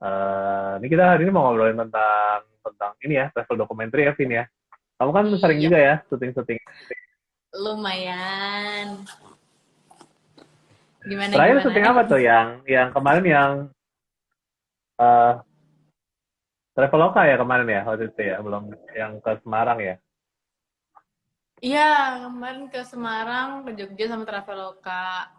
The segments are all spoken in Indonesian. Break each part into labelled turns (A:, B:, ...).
A: Ini kita hari ini mau ngobrolin tentang ini ya, travel documentary ya, Vin ya. Kamu kan sering
B: Iya,
A: juga ya syuting-syuting.
B: lumayan. Gimana
A: Terakhir
B: gimana?
A: syuting apa tuh? Yang kemarin yang uh, Traveloka ya kemarin ya waktu itu ya, belum yang ke Semarang ya.
B: Iya, kemarin ke Semarang, ke Jogja sama Traveloka.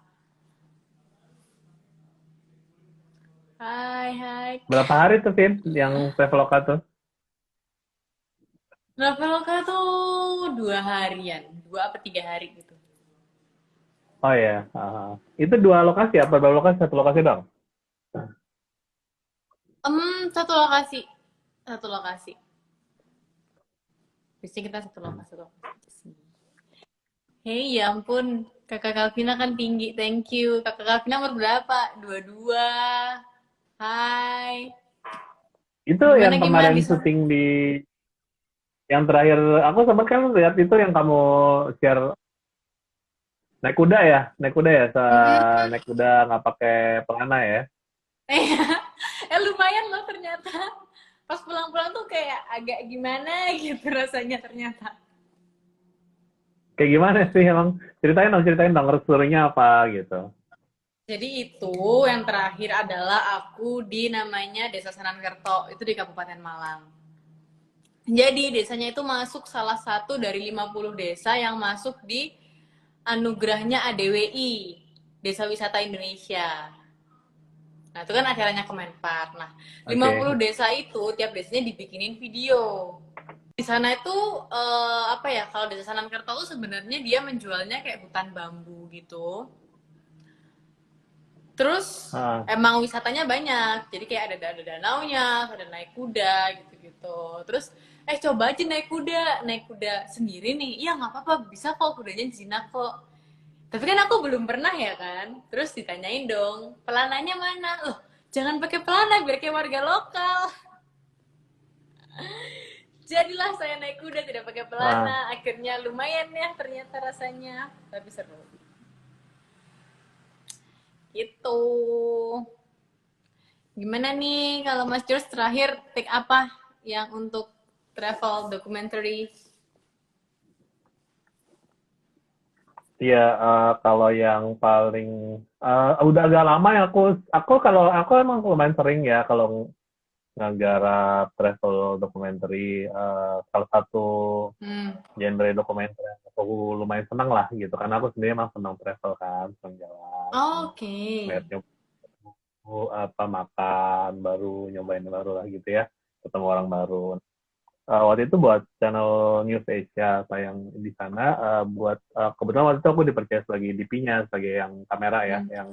B: Hai, hai.
A: Berapa hari tuh, Vin, yang Traveloka tuh?
B: Traveloka tuh 2 harian, 2 apa 3 hari gitu.
A: Oh ya, itu dua lokasi apa? Berapa lokasi? Satu lokasi dong.
B: Satu lokasi, satu lokasi. Biasanya kita satu lokasi, satu lokasi. Hei, ya ampun, kakak Kalvina kan tinggi, thank you. Kakak Kalvina umur berapa? 22. Hai,
A: Itu yang
B: gimana gimana
A: kemarin
B: di sana?
A: syuting di yang terakhir aku sempat kan lihat itu yang kamu share naik kuda ya, naik kuda nggak pakai pelana ya.
B: Eh, lumayan loh ternyata. Pas pulang-pulang tuh kayak agak gimana gitu rasanya ternyata.
A: Kayak gimana sih emang? Ceritain dong, story-nya apa gitu.
B: Jadi itu yang terakhir adalah aku di namanya Desa Sanankerto, itu di Kabupaten Malang. Jadi desanya itu masuk salah satu dari 50 desa yang masuk di anugerahnya ADWI, Desa Wisata Indonesia. Nah, itu kan acaranya Kemenpar. Nah, lima
A: Oke.
B: puluh desa itu tiap desanya dibikinin video. Di sana itu apa ya, kalau desa Sanankerto tuh sebenarnya dia menjualnya kayak hutan bambu gitu. Terus
A: Ah,
B: emang wisatanya banyak, jadi kayak ada danaunya, ada naik kuda gitu-gitu. Terus coba aja naik kuda sendiri nih. Iya nggak apa-apa, bisa kok kudanya jinak kok. Tapi kan aku belum pernah ya kan. Terus ditanyain dong, pelananya mana? Loh, jangan pakai pelana biar kayak warga lokal. Jadilah saya naik kuda tidak pakai
A: ah.
B: pelana. Akhirnya lumayan ya ternyata rasanya, tapi seru. Gitu. Gimana nih kalau Mas Jules terakhir take apa yang untuk travel documentary?
A: Iya, kalau yang paling udah agak lama ya aku kalau aku emang lumayan sering ya kalau ngegarap travel documentary, salah satu
B: Hmm.
A: genre dokumenter yang aku lumayan senang lah gitu karena aku sendiri emang senang travel kan, senang jalan, senang
B: Oke.
A: lihat apa makan baru, nyobain baru lah gitu ya, ketemu orang baru. Waktu itu buat channel News Asia tayang di sana, buat kebetulan waktu itu aku dipercaya sebagai DP-nya, sebagai yang kamera ya,
B: Hmm.
A: yang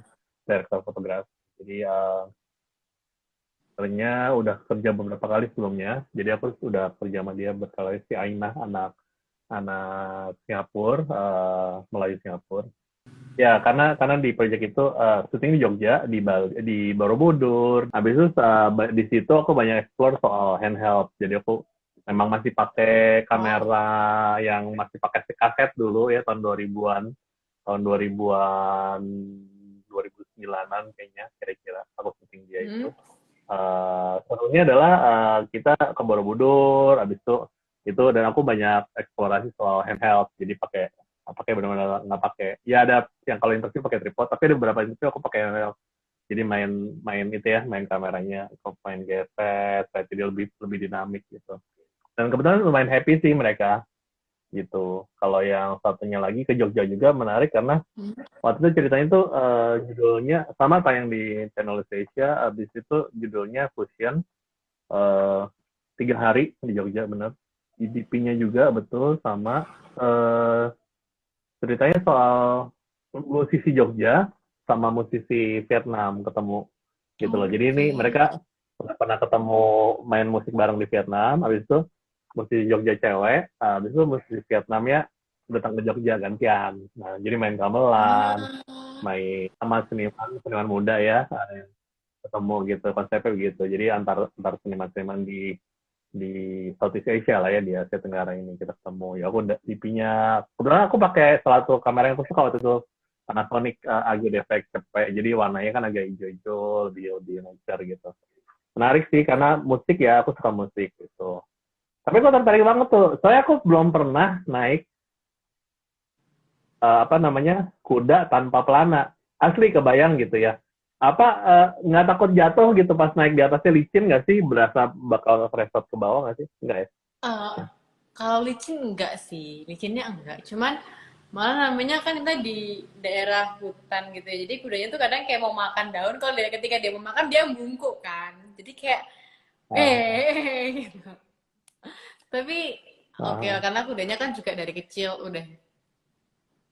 A: director fotografi. Jadi sebenarnya udah kerja beberapa kali sebelumnya, jadi aku udah kerja sama dia berkali si Ainah, anak anak Singapura, Melayu Singapura. Ya, karena di project itu syuting di Jogja, di Borobudur. Habis itu di situ aku banyak explore soal handheld. Jadi aku memang masih pakai
B: Wow.
A: kamera yang masih pakai kaset dulu ya tahun 2000-an, tahun 2000-an 2009-an kayaknya kira-kira aku syuting dia
B: Hmm.
A: itu. Serunya adalah kita ke Borobudur, habis itu dan aku banyak eksplorasi soal handheld. Jadi pakai benar-benar nggak pakai, ya ada yang kalau interview pakai tripod, tapi ada beberapa interview aku pakai handheld. Jadi main main itu ya, main kameranya, aku main gesek, jadi lebih lebih dinamik gitu. Dan kebetulan lumayan happy sih mereka gitu. Kalau yang satunya lagi ke Jogja juga menarik karena
B: Hmm.
A: waktu itu ceritanya tuh judulnya sama tayang di channel Asia, habis itu judulnya Fusion, eh, 3 hari di Jogja bener. DP-nya juga betul sama, eh, ceritanya soal musisi Jogja sama musisi Vietnam ketemu gitu loh. Jadi ini
B: Oke.
A: mereka pernah ketemu main musik bareng di Vietnam, habis itu musisi Jogja cewek, habis itu musisi Vietnamnya datang ke Jogja gantian. Nah, jadi main gamelan,
B: Ah.
A: main sama seniman seniman muda ya, ketemu gitu konsepnya begitu. Jadi antar antar seniman-seniman di Southeast Asia lah ya, di Asia Tenggara ini kita ketemu. Ya aku DP-nya kebetulan aku pakai salah satu kamera yang aku suka waktu itu, Panasonic AG Defect cepet, jadi warnanya kan agak hijau-hijau, lebih lebih nature gitu. menarik sih karena musik ya, aku suka musik gitu. Tapi aku tertarik banget tuh, soalnya aku belum pernah naik apa namanya kuda tanpa pelana. Asli kebayang gitu ya. Apa nggak takut jatuh gitu pas naik di atasnya, licin nggak sih? Berasa bakal keresot ke bawah nggak sih? Enggak ya?
B: Eh, kalau licin enggak sih, licinnya enggak. Cuman malah namanya kan kita di daerah hutan gitu ya. Jadi kudanya tuh kadang kayak mau makan daun. Kalau ketika dia mau makan dia bungkuk kan. Jadi kayak
A: Ah,
B: gitu. Tapi oke,
A: ah.
B: karena kudanya kan juga dari kecil udah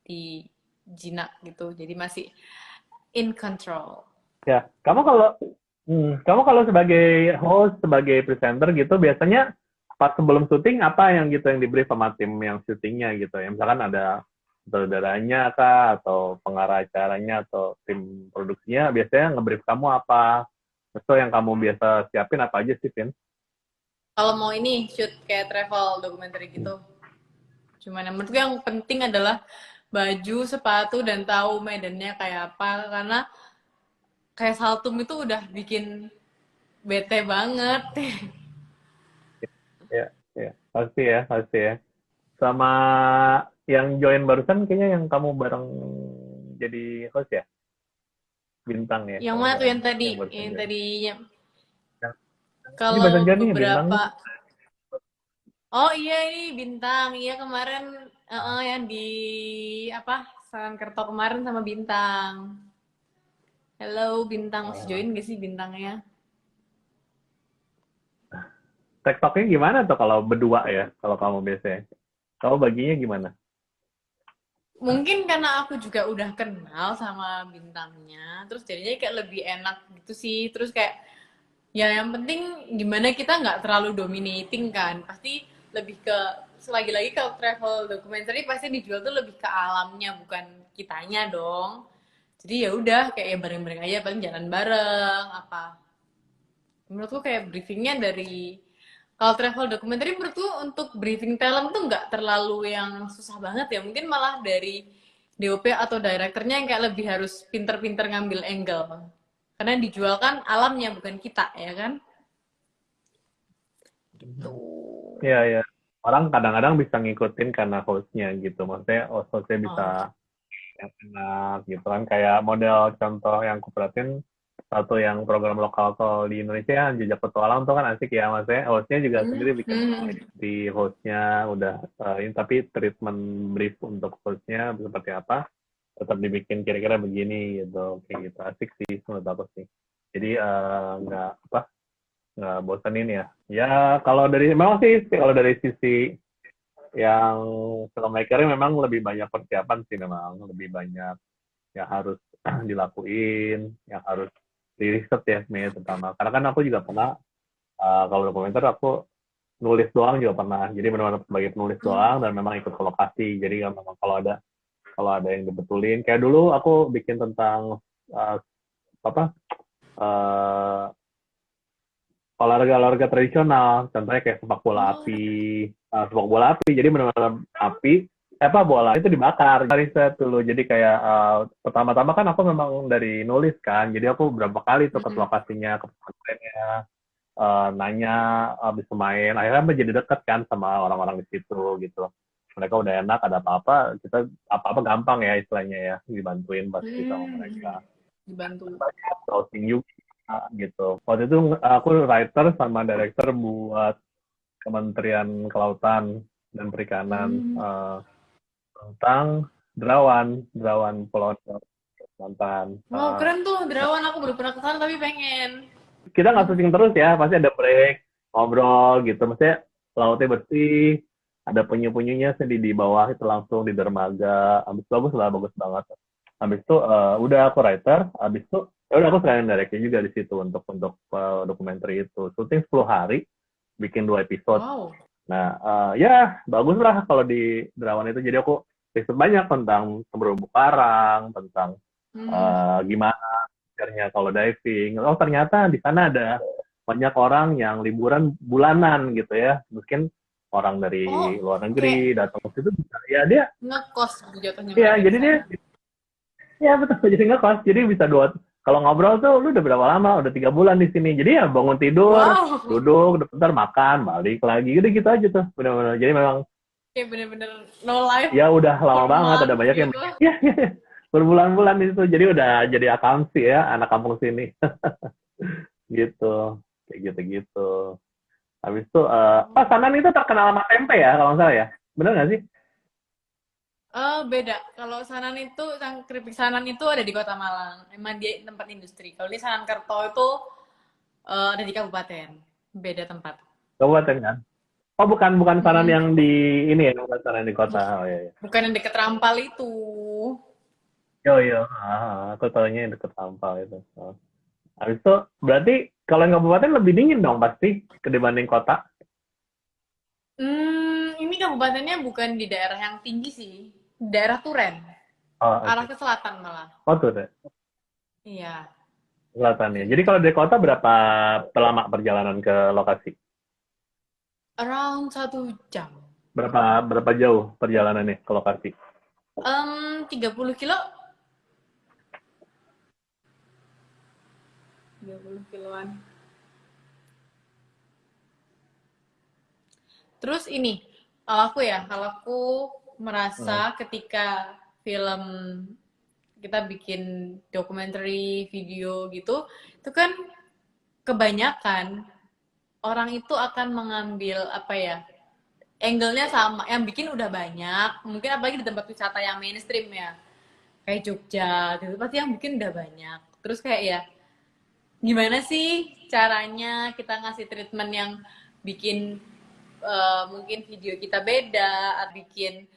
B: di jinak gitu. Jadi masih in control.
A: Ya, kamu kalau sebagai host, sebagai presenter gitu, biasanya pas sebelum syuting apa yang gitu yang diberi sama tim yang syutingnya gitu ya? Misalkan ada saudaranya kah, atau pengarah acaranya, atau tim produksinya, biasanya nge-brief kamu apa? Terus yang kamu biasa siapin apa aja sih, Vin?
B: Kalau mau ini shoot kayak travel dokumenter gitu. Cuman yang menurut gue yang penting adalah baju, sepatu, dan tahu medannya kayak apa. Karena kayak Saltum itu udah bikin bete banget.
A: Ya, ya, pasti ya, pasti ya. Sama yang join barusan kayaknya yang kamu bareng jadi host ya, bintang ya
B: Yang
A: kalau
B: mana
A: nggak
B: tuh
A: salah,
B: yang tadi?
A: yang barusan
B: Yang
A: join.
B: tadinya.
A: Yang, ini
B: Kalau
A: barusan join nih bintang
B: beberapa.
A: nih.
B: Oh iya ini bintang. Iya kemarin yang di apa? Kerto kemarin sama bintang. Hello bintang, masih
A: Uh,
B: join gak sih bintangnya?
A: TikToknya gimana tuh kalau berdua ya, kalau kamu biasanya? Kamu baginya gimana?
B: Mungkin karena aku juga udah kenal sama bintangnya, terus jadinya kayak lebih enak gitu sih. Terus kayak ya yang penting gimana kita nggak terlalu dominating kan. Pasti lebih ke lagi-lagi kalau travel documentary pasti dijual tuh lebih ke alamnya bukan kitanya dong. Jadi ya udah kayak ya bareng-bareng aja paling jalan bareng apa. Menurutku kayak briefingnya dari kalau travel documentary menurutku untuk briefing talent tuh nggak terlalu yang susah banget ya. Mungkin malah dari DOP atau direkturnya yang kayak lebih harus pinter-pinter ngambil angle. Karena yang dijual kan alamnya bukan kita ya kan? Gitu.
A: Iya, ya. Orang kadang-kadang bisa ngikutin karena hostnya gitu. Maksudnya hostnya bisa
B: Oh.
A: yang enak gitu kan. Kayak model contoh yang aku perhatiin, satu yang program lokal tol di Indonesia, Jejak Petualang tuh kan asik ya. Maksudnya hostnya juga
B: Hmm.
A: sendiri bikin
B: Hmm.
A: di hostnya udah ini, tapi treatment brief untuk hostnya seperti apa tetap dibikin kira-kira begini gitu, kayak gitu asik sih menurut aku sih. Jadi nggak apa, nggak bosanin ya. Ya kalau dari memang sih kalau dari sisi yang filmmakernya memang lebih banyak persiapan sih, memang lebih banyak yang harus dilakuin, yang harus di riset ya sebenarnya terutama. Karena kan aku juga pernah kalau dokumenter aku nulis doang juga pernah. Jadi benar-benar sebagai penulis doang dan memang ikut ke lokasi. Jadi memang kalau ada yang dibetulin. Kayak dulu aku bikin tentang uh, apa uh, olahraga tradisional, contohnya kayak sepak bola
B: Oh.
A: api, sepak bola api. Jadi benar-benar api, apa bola itu dibakar. Riset dulu. Jadi kayak pertama-tama kan aku memang dari nulis kan. Jadi aku berapa kali tuh ke
B: Hmm.
A: lokasinya, ke pesantrennya, nanya habis main. Akhirnya menjadi dekat kan sama orang-orang di situ gitu. Mereka udah enak, ada apa-apa, kita apa-apa gampang ya istilahnya ya, dibantuin pasti sama
B: Hmm.
A: mereka.
B: Dibantu.
A: Scouting juga gitu. Waktu itu aku writer sama director buat Kementerian Kelautan dan Perikanan
B: Hmm.
A: tentang Derawan Pulau Kalimantan.
B: Wow, keren tuh Derawan. Aku belum pernah kesana tapi pengen.
A: Kita nggak syuting terus ya, pasti ada break, ngobrol gitu. Maksudnya lautnya bersih, ada penyu-penyunya sih di bawah itu langsung di dermaga. Habis itu bagus lah, bagus banget. Habis itu udah aku writer, habis itu ya udah aku sekalian directing juga di situ untuk dokumenter itu. Syuting 10 hari, bikin 2 episode.
B: Wow.
A: Nah, ya bagus lah kalau di Derawan itu. Jadi aku riset banyak tentang terumbu karang, tentang
B: Hmm.
A: gimana caranya kalau diving. Oh ternyata di sana ada banyak orang yang liburan bulanan gitu ya. Mungkin orang
B: Oh,
A: dari luar
B: kayak
A: negeri datang ke situ bisa. Ya dia,
B: ngekos gitu jatuhnya
A: ya
B: mereka di
A: jadi dia,
B: sana.
A: ya betul jadi ngekos. Jadi bisa Kalau ngobrol tuh, lu udah berapa lama? Udah 3 bulan di sini. Jadi ya bangun tidur,
B: Wow.
A: duduk, bentar makan, balik lagi. Udah gitu aja tuh. Bener-bener. Jadi memang,
B: Kayak bener-bener no life
A: ya udah lama
B: for
A: banget. Ada
B: months
A: banyak yang
B: gitu.
A: ya, berbulan-bulan di situ. Jadi udah jadi akamsi ya, anak kampung sini. Gitu. Kayak gitu-gitu. Habis itu, Sanan itu terkenal sama tempe ya, kalau nggak salah ya. Bener nggak sih?
B: Beda. Kalau Sanan itu, keripik Sanan itu ada di Kota Malang. Emang dia tempat industri. Kalau di Sanan Kerto itu ada di kabupaten. Beda tempat.
A: Kabupaten kan? Oh, bukan bukan Sanan
B: Mm-mm.
A: yang di ini ya, bukan Sanan di kota.
B: Buk-
A: Oh iya, iya.
B: Bukan yang deket Rampal itu.
A: Yo yo, aku tahunya yang deket Sampal itu. Oh. Habis itu berarti kalau yang kabupaten lebih dingin dong pasti dibanding kota.
B: Ini kabupatennya bukan di daerah yang tinggi sih. Daerah Turen.
A: Oh,
B: Arah
A: oke.
B: ke selatan malah.
A: Oh tuh deh,
B: Iya.
A: selatan ya. Jadi kalau dari kota berapa lama perjalanan ke lokasi?
B: Around 1 jam.
A: Berapa berapa jauh perjalanannya ke lokasi?
B: 30 kilo. 30 kiloan. Terus ini, kalau aku
A: Hmm.
B: merasa ketika film kita bikin dokumenter video gitu, itu kan kebanyakan orang itu akan mengambil apa ya, angle-nya sama, yang bikin udah banyak, mungkin apalagi di tempat wisata yang mainstream ya, kayak Jogja gitu, pasti yang bikin udah banyak. Terus kayak ya, gimana sih caranya kita ngasih treatment yang bikin mungkin video kita beda, atau bikin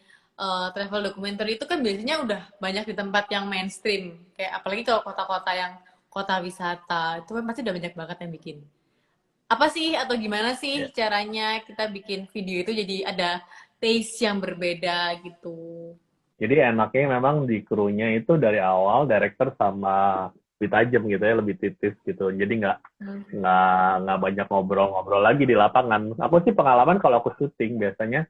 B: travel dokumenter itu kan biasanya udah banyak di tempat yang mainstream. Kayak apalagi kalau kota-kota yang kota wisata, itu kan pasti udah banyak banget yang bikin. Apa sih atau gimana
A: Ya.
B: sih caranya kita bikin video itu jadi ada taste yang berbeda gitu.
A: Jadi enaknya memang di krunya itu dari awal director sama lebih tajam gitu ya, lebih titis gitu. Jadi
B: Hmm.
A: nggak banyak ngobrol-ngobrol lagi di lapangan. Aku sih pengalaman kalau aku syuting biasanya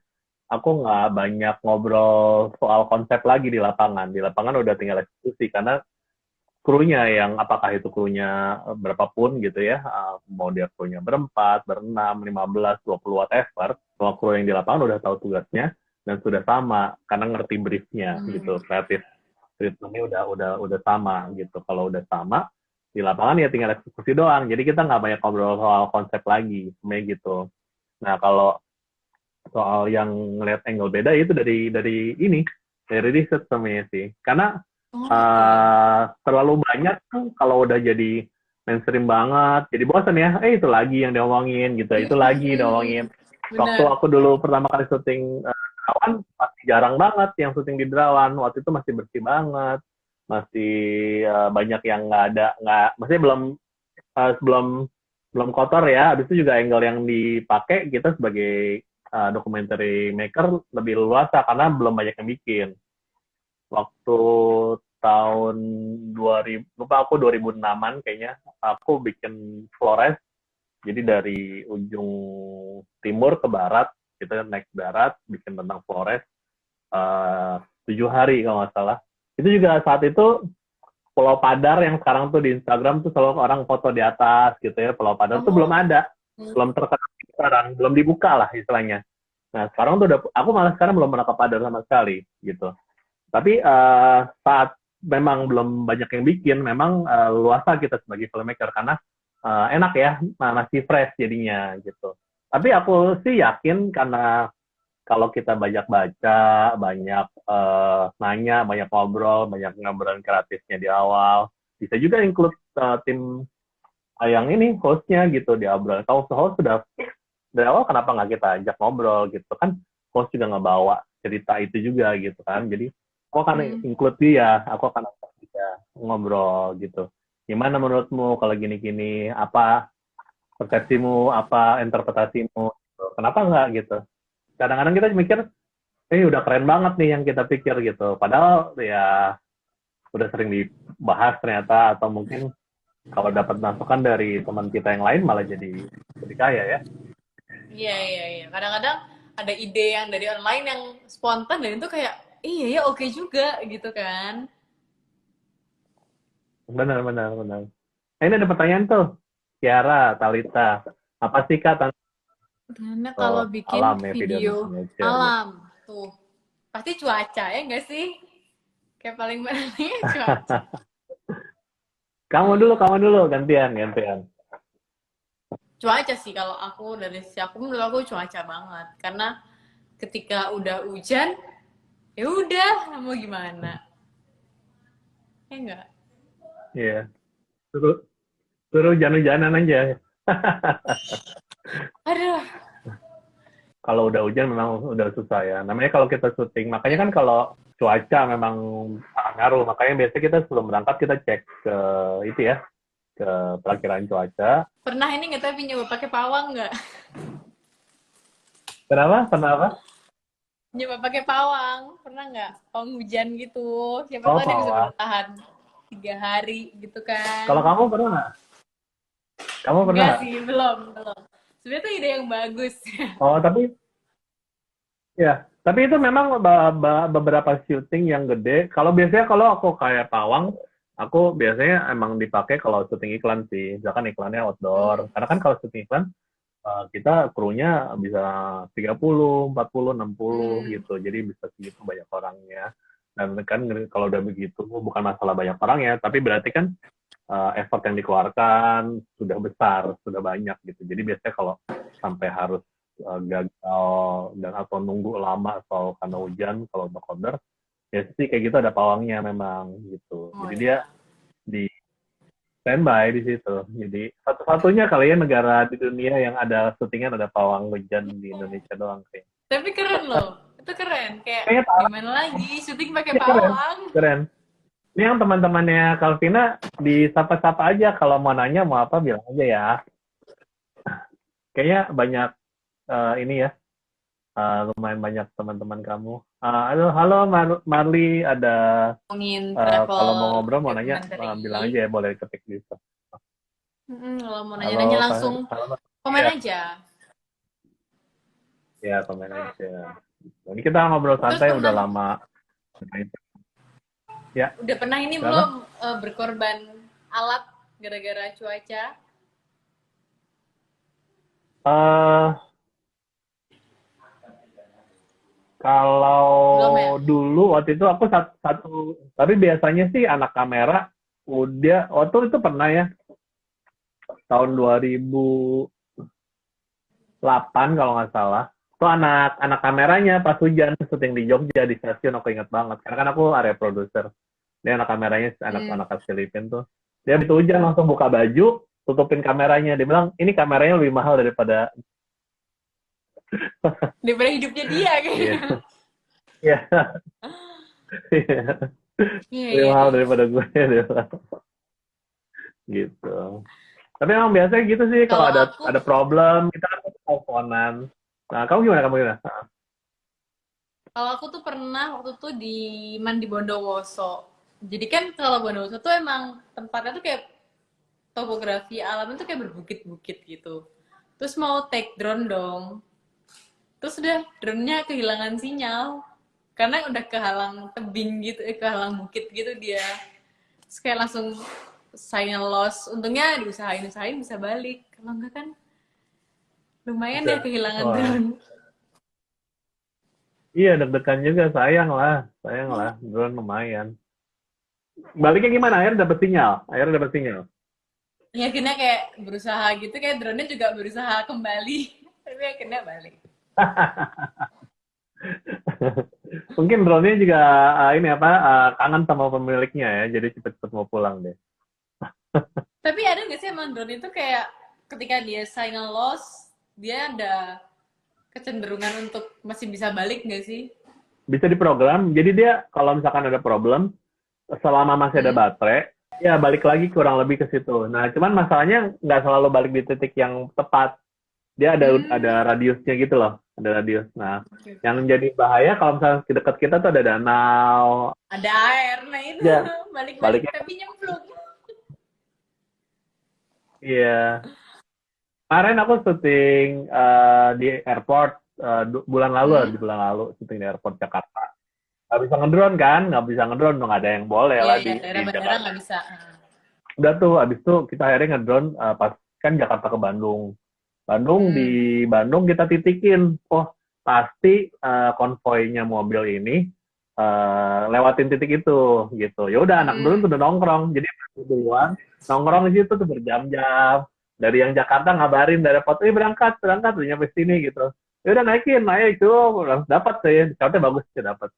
A: aku nggak banyak ngobrol soal konsep lagi di lapangan. Di lapangan udah tinggal eksekusi karena krunya yang apakah itu krunya berapapun gitu ya, mau dia krunya berempat, berenam, 15, 20, whatever, semua kru yang di lapangan udah tahu tugasnya dan sudah sama karena ngerti briefnya
B: Hmm.
A: gitu, kreatif treatmentnya udah sama gitu. Kalau udah sama di lapangan ya tinggal eksekusi doang. Jadi kita nggak banyak ngobrol soal konsep lagi, sebenarnya gitu. Nah kalau soal yang ngeliat angle beda itu dari ini dari riset sebenarnya sih karena
B: Oh iya.
A: terlalu banyak tuh kalau udah jadi mainstream banget jadi bosan ya itu lagi yang diomongin gitu itu lagi diomongin waktu
B: Bener.
A: aku dulu pertama kali syuting Derawan masih jarang banget yang syuting di Derawan waktu itu masih bersih banget masih banyak yang nggak maksudnya belum belum kotor ya. Habis itu juga angle yang dipakai kita sebagai documentary maker lebih luasa karena belum banyak yang bikin. Waktu tahun 2000, lupa aku 2006-an kayaknya, aku bikin Flores. Jadi dari ujung timur ke barat, kita naik ke darat, bikin tentang Flores. 7 hari kalau nggak salah. Itu juga saat itu Pulau Padar yang sekarang tuh di Instagram tuh selalu orang foto di atas gitu ya. Pulau Padar tuh belum
B: Oh.
A: ada, belum terkenal sekarang, belum dibuka lah istilahnya. Nah sekarang tuh udah, aku malah sekarang belum pernah ke Padar sama sekali gitu. Tapi saat memang belum banyak yang bikin, memang luasa kita sebagai filmmaker karena enak ya, masih fresh jadinya gitu. Tapi aku sih yakin karena kalau kita banyak baca, banyak nanya, banyak ngobrol, banyak ngobrol kreatifnya di awal, bisa juga include tim yang ini hostnya gitu di obrolan. Kalau host sudah fix dari awal, kenapa nggak kita ajak ngobrol gitu kan? Host juga ngebawa cerita itu juga gitu kan. Jadi aku akan
B: Hmm.
A: include dia, aku akan ajak dia ngobrol gitu. Gimana menurutmu kalau gini-gini? Apa persepsimu? Apa interpretasimu? Gitu. Kenapa nggak gitu? Kadang-kadang kita mikir udah keren banget nih yang kita pikir gitu. Padahal ya udah sering dibahas ternyata atau mungkin kalau dapat masukan dari teman kita yang lain malah jadi kaya ya.
B: Iya, iya, iya. Kadang-kadang ada ide yang dari online yang spontan dan itu kayak, iya ya oke juga gitu kan.
A: benar, benar, benar. Ini ada pertanyaan tuh, Kiara, Talita. Apa sih Kak
B: Karena
A: oh,
B: kalau bikin
A: alam ya video
B: video
A: nature gitu.
B: alam, tuh, pasti cuaca ya nggak sih? Kayak paling pentingnya cuaca.
A: Kamu dulu, gantian, gantian.
B: Cuaca sih kalau aku dari si aku menurut aku cuaca banget. Karena ketika udah hujan, ya udah mau gimana? Ya enggak?
A: Iya, suruh, suruh hujan-hujanan aja.
B: Aduh,
A: Kalau udah hujan memang udah susah ya. Namanya kalau kita syuting, makanya kan kalau cuaca memang sangat ngaruh. Makanya biasanya kita sebelum berangkat kita cek ke itu ya, ke perakiraan cuaca.
B: pernah ini nggak tapi nyoba pakai pawang nggak?
A: Kenapa? Kenapa?
B: Nyoba pakai pawang, pernah nggak? Pawang hujan gitu, siapa
A: Oh,
B: tahu dia bisa
A: bawah.
B: bertahan 3 hari gitu kan?
A: Kalau kamu pernah nggak? Kamu pernah
B: Enggak
A: nggak?
B: sih, belum, belum. Sebenarnya tuh ide yang bagus.
A: Oh, tapi ya, tapi itu memang beberapa syuting yang gede. Kalau biasanya kalau aku kayak pawang, aku biasanya emang dipakai kalau syuting iklan sih. Misalkan iklannya outdoor. Karena kan kalau syuting iklan, kita krunya bisa 30, 40, 60
B: Hmm,
A: gitu. Jadi bisa segitu banyak orangnya. Dan kan kalau udah begitu, bukan masalah banyak orangnya, tapi berarti kan effort yang dikeluarkan sudah besar, sudah banyak gitu. Jadi biasanya kalau sampai harus gagal dan atau nunggu lama atau karena hujan kalau untuk order, ya sih kayak gitu ada pawangnya memang gitu.
B: oh
A: Jadi dia
B: ya.
A: di standby di situ. Jadi satu-satunya kali ya negara di dunia yang ada syutingan ada pawang hujan di Indonesia doang kayak.
B: Tapi keren loh, itu keren. Kayak
A: Kayaknya
B: gimana lagi syuting pakai
A: keren,
B: pawang?
A: keren. Ini yang teman-temannya Kalvina disapa-sapa aja kalau mau nanya mau apa bilang aja ya. Kayaknya banyak ini ya, lumayan banyak teman-teman kamu. Halo, halo Marli, ada
B: Ngomongin travel
A: kalau mau ngobrol mau nanya bilang
B: documentary.
A: aja ya, boleh ketik di situ.
B: Kalau mau
A: Halo,
B: nanya-nanya langsung
A: halo,
B: komen
A: ya,
B: aja.
A: ya komen aja. Ini kita ngobrol
B: Terus
A: santai udah
B: pernah,
A: lama. Ya,
B: udah pernah ini belum
A: kenapa?
B: berkorban alat gara-gara cuaca?
A: Eh Kalau
B: Belum ya?
A: dulu waktu itu aku satu, tapi biasanya sih anak kamera udah waktu itu pernah ya tahun 2008 kalau nggak salah. Itu anak kameranya pas hujan syuting di Jogja di stasiun aku ingat banget karena kan aku area produser. Dia anak kameranya
B: Hmm.
A: anak-anak khas Filipina tuh. Dia habis hujan langsung buka baju, tutupin kameranya. Dia bilang ini kameranya lebih mahal daripada
B: Daripada hidupnya dia
A: iya.
B: kayaknya.
A: Iya.
B: Iya,
A: Lebih
B: iya,
A: mahal
B: iya.
A: daripada gue dia bilang. Gitu. Tapi emang biasanya gitu sih kalau
B: Kalau aku,
A: ada problem kita kan teleponan. Nah, kamu gimana kamu gimana?
B: kalau aku tuh pernah waktu tuh di Mandi Bondowoso. Jadi kan kalau Bondowoso tuh emang tempatnya tuh kayak topografi alamnya tuh kayak berbukit-bukit gitu. Terus mau take drone dong. Terus udah drone-nya kehilangan sinyal. Karena udah kehalang tebing gitu, kehalang bukit gitu dia. Terus kayak langsung signal loss. Untungnya diusahain-usahain bisa balik. Kalau enggak kan lumayan ya
A: Bisa.
B: kehilangan
A: Wah,
B: drone.
A: iya deg-degan juga, sayang lah, drone lumayan. Baliknya gimana? Akhirnya dapet sinyal, akhirnya dapet sinyal.
B: Ya akhirnya kayak berusaha gitu, kayak drone-nya juga berusaha kembali. Tapi akhirnya balik.
A: Mungkin drone-nya juga ini apa kangen sama pemiliknya ya, jadi cepet-cepet mau pulang deh.
B: Tapi ada nggak sih emang drone itu kayak ketika dia signal loss, dia ada kecenderungan untuk masih bisa balik nggak sih?
A: Bisa diprogram, jadi dia kalau misalkan ada problem, selama masih ada
B: Hmm?
A: baterai, ya balik lagi kurang lebih ke situ. Nah, cuman masalahnya nggak selalu balik di titik yang tepat. Dia ada
B: Hmm.
A: radiusnya gitu loh, ada radius. Nah,
B: Oke, oke.
A: yang jadi bahaya kalau misalnya di dekat kita tuh ada danau,
B: Ada air, nah itu
A: ya
B: balik-balik
A: baliknya
B: tapi nyemplung.
A: iya. Kemarin aku syuting di airport bulan lalu
B: Hmm?
A: di bulan lalu syuting di airport Jakarta. Nggak bisa ngedrone kan, nggak bisa ngedrone, nggak ada yang boleh
B: Iya,
A: lah
B: iya,
A: di
B: daerah bandara
A: Jakarta.
B: nggak bisa.
A: Udah tuh, abis itu kita akhirnya ngedrone pas kan Jakarta ke Bandung. Di Bandung kita titikin, oh pasti konvoynya mobil ini lewatin titik itu gitu. Ya udah anak drone tuh udah nongkrong, jadi duluan nongkrong di situ tuh berjam-jam. Dari yang Jakarta ngabarin dari foto, berangkat udah nyampe sini gitu. Ya udah naik itu langsung dapat sih, caranya bagus sih dapat.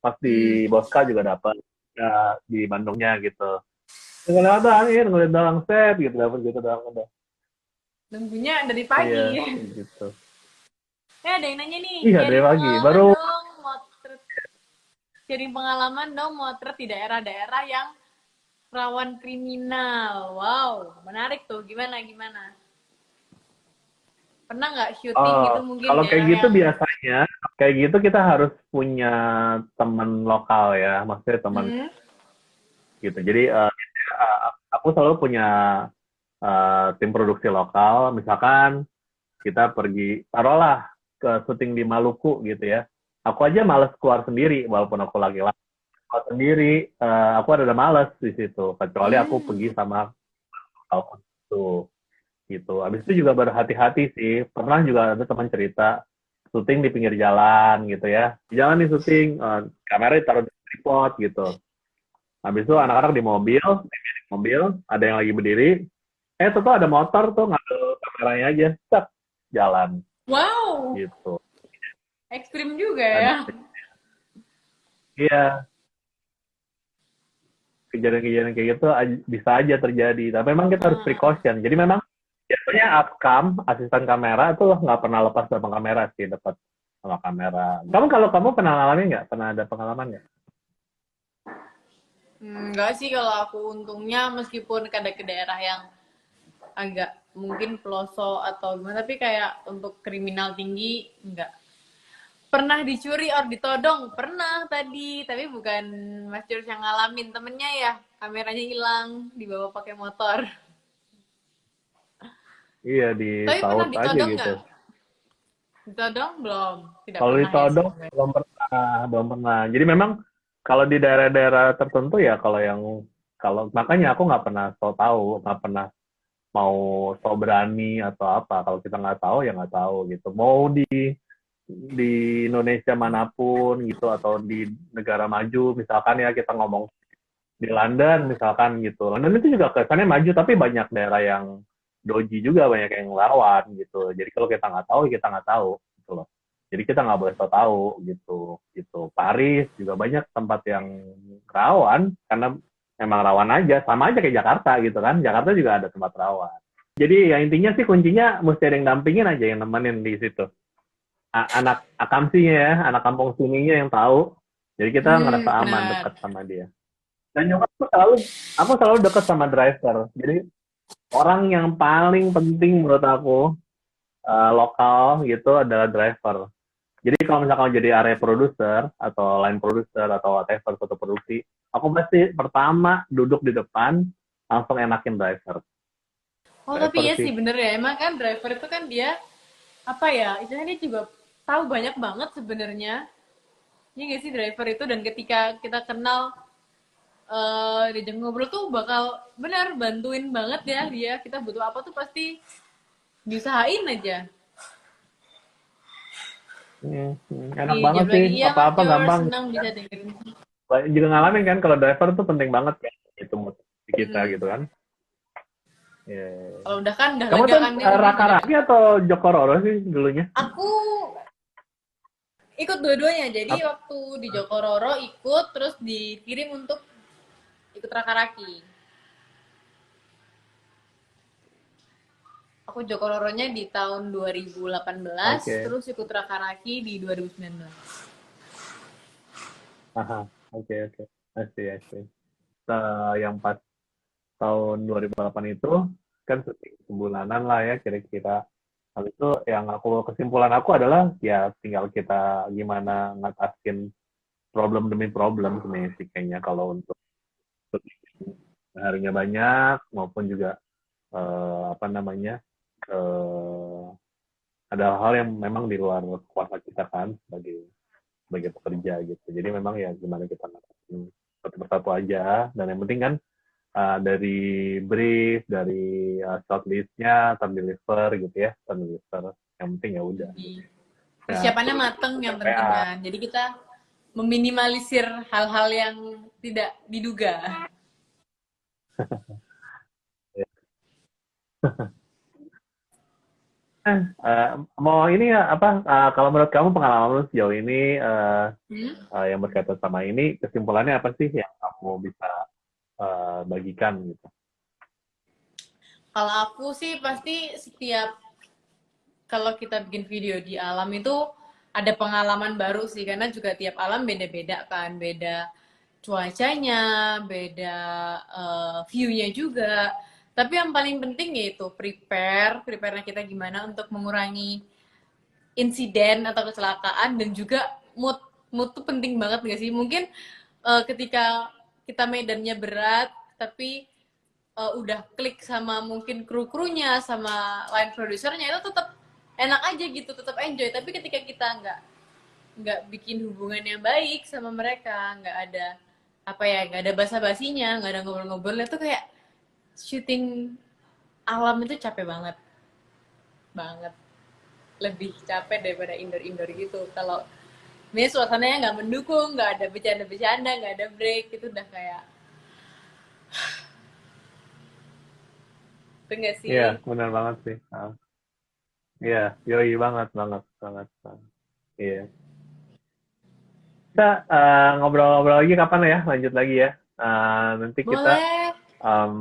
A: Pas di Boska juga dapat ya, di Bandungnya gitu. Ngeliat angin, ngeliat doang set gitu dapat gitu doang udah.
B: Nunggunya dari pagi.
A: Iya, gitu.
B: Ada yang nanya nih,
A: Iya dari
B: sharing
A: pagi,
B: pengalaman
A: baru
B: dong, motret. Sharing pengalaman dong, motret di daerah-daerah yang rawan kriminal. Wow, menarik tuh. Gimana? Pernah nggak syuting gitu mungkin
A: kalau kayak
B: daerah
A: gitu
B: yang...
A: biasanya, kayak gitu kita harus punya teman lokal ya, maksudnya teman gitu. Jadi aku selalu punya tim produksi lokal, misalkan kita pergi, taruhlah ke syuting di Maluku gitu ya. Aku aja males keluar sendiri, walaupun aku lagi keluar sendiri, aku ada males di situ, kecuali aku pergi sama lokal itu. Gitu. Habis itu juga berhati-hati sih. Pernah juga ada teman cerita syuting di pinggir jalan gitu ya. Di jalan nih syuting, kamera ditaruh di tripod gitu. Habis itu anak-anak di mobil, ada yang lagi berdiri. Tuh ada motor tuh ngambil kameranya aja, set jalan
B: Wow,
A: gitu.
B: ekstrim juga ya.
A: Ada, iya, kejadian-kejadian kayak gitu bisa aja terjadi. Tapi memang kita harus precaution. Jadi memang biasanya upcam, asisten kamera tuh nggak pernah lepas sama kamera sih, dapat sama kamera. Kalau kamu pernah ngalamin nggak? Pernah ada pengalaman nggak?
B: Enggak sih kalau aku untungnya meskipun kadang ke daerah yang agak mungkin pelosok atau gimana, tapi kayak untuk kriminal tinggi enggak. Pernah dicuri or ditodong, pernah tadi, tapi bukan Mas Jurus yang ngalamin, temennya ya, kameranya hilang, dibawa pakai motor.
A: Iya,
B: Tapi pernah
A: ditaut aja
B: ditodong
A: gitu.
B: nggak? Ditodong belum, tidak
A: Kalau
B: pernah ya
A: ditodong
B: semoga.
A: belum pernah. Jadi memang kalau di daerah-daerah tertentu ya, kalau makanya aku nggak pernah so tahu, nggak pernah mau so berani atau apa. Kalau kita nggak tahu ya nggak tahu gitu. Mau di Indonesia manapun gitu atau di negara maju, misalkan ya kita ngomong di London misalkan gitu. London itu juga kesannya maju tapi banyak daerah yang doji juga, banyak yang lawan gitu. Jadi kalau kita nggak tahu, kita nggak tahu gitu loh. Jadi kita nggak boleh tahu gitu. Paris juga banyak tempat yang rawan karena emang rawan aja, sama aja kayak Jakarta gitu kan. Jakarta juga ada tempat rawan. Jadi ya intinya sih kuncinya mesti ada yang dampingin aja, yang nemenin di situ. Anak akamsinya ya, anak kampung sininya yang tahu. Jadi kita ngerasa aman
B: Benar.
A: dekat sama dia. Dan nyokap aku selalu dekat sama driver. Jadi orang yang paling penting menurut aku lokal gitu adalah driver. Jadi kalau misalkan jadi area producer atau line producer atau whatever foto produksi, aku pasti pertama duduk di depan langsung enakin driver.
B: Oh tapi
A: Driver
B: iya
A: sih.
B: sih bener ya, emang kan driver itu kan dia apa ya, istilahnya dia juga tahu banyak banget sebenarnya. Ini nggak sih driver itu, dan ketika kita kenal diajak ngobrol tuh bakal benar bantuin banget ya dia. Kita butuh apa tuh pasti diusahain aja.
A: Enak
B: Dijawab
A: banget sih,
B: lagi, iya Mas
A: apa-apa
B: Jor,
A: gampang.
B: senang bisa dengerin.
A: Juga ngalamin kan kalau driver tuh penting banget ya itu mood kita gitu kan. Yeah.
B: Kalau udah kan udah
A: Kamu
B: lega
A: tuh
B: kan nih udah
A: Raka
B: dengerin.
A: Raki atau Joko Roro sih dulunya?
B: Aku ikut dua-duanya, jadi
A: Ap-
B: waktu di Jokororo ikut, terus dikirim untuk ikut Rakaraki. Aku Jokororonya di tahun 2018,
A: Oke.
B: terus ikut Rakaraki di 2019.
A: Aha. Oke. I see. Yang pas tahun 2008 itu kan syuting sebulanan lah ya kira-kira. Habis itu yang kesimpulan aku adalah ya tinggal kita gimana ngatasin problem demi problem sebenarnya sih kayaknya kalau untuk syuting harinya banyak maupun juga apa namanya eh, ada hal yang memang di luar kuasa kita kan sebagai pekerja gitu. Jadi memang ya gimana kita ngatasin satu persatu aja dan yang penting kan dari brief, dari shortlistnya, terdeliver gitu ya, terdeliver. Yang penting ya udah. Ya,
B: Persiapannya mateng yang penting
A: PA.
B: kan. Jadi kita meminimalisir hal-hal yang tidak diduga.
A: Mau ini ya apa? Kalau menurut kamu pengalaman lu sejauh ini
B: Hmm?
A: yang berkaitan sama ini, kesimpulannya apa sih yang kamu bisa bagikan gitu?
B: Kalau aku sih pasti setiap kalau kita bikin video di alam itu ada pengalaman baru sih karena juga tiap alam beda-beda kan, beda cuacanya, beda view-nya juga. Tapi yang paling penting yaitu prepare kita gimana untuk mengurangi insiden atau kecelakaan dan juga mood mood tuh penting banget nggak sih? Mungkin ketika kita medannya berat tapi udah klik sama mungkin kru-krunya sama line produsernya itu tetap enak aja gitu, tetap enjoy. Tapi ketika kita nggak bikin hubungan yang baik sama mereka, nggak ada apa ya, nggak ada basa-basinya, nggak ada ngobrol-ngobrolnya tuh kayak syuting alam itu capek banget banget, lebih capek daripada indoor-indoor gitu. Kalau ini suasananya nggak mendukung, nggak ada bercanda-bercanda, nggak ada break, itu udah kayak itu nggak
A: Iya,
B: sih?
A: benar banget sih. Iya, yoi banget, banget, banget, banget. Iya. Kita ngobrol-ngobrol lagi kapan ya? Lanjut lagi ya. Nanti kita
B: Boleh.
A: um,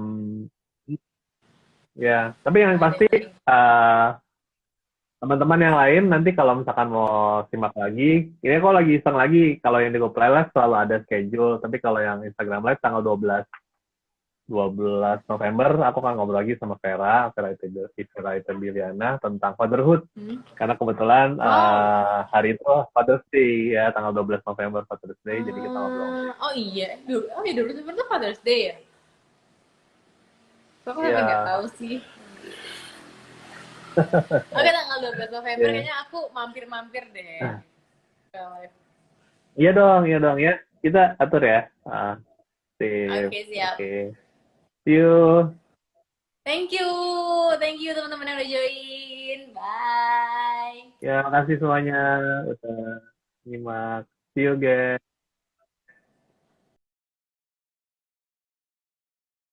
A: ya, tapi yang
B: Ada
A: pasti
B: paling.
A: uh, teman-teman yang lain nanti kalau misalkan mau simak lagi, ini aku lagi iseng lagi. Kalau yang di Go Playlist selalu ada schedule, tapi kalau yang Instagram Live tanggal 12 November aku akan ngobrol lagi sama Vera Iterbiliana tentang fatherhood.
B: Hmm?
A: Karena kebetulan
B: Wow.
A: hari itu Father's Day ya, tanggal 12 November Father's Day, jadi kita ngobrol.
B: Oh iya, oh iya dulu sebenarnya Father's Day ya. Kok aku sampai nggak
A: Iya,
B: tahu sih. Oke, tanggal 12 November
A: iya.
B: kayaknya aku mampir-mampir deh ke live.
A: Iya dong ya. Kita atur ya. Sip.
B: Oke, siap.
A: Oke. See you.
B: Thank you teman-teman yang udah join. Bye.
A: Ya, makasih semuanya udah nyimak. See you guys.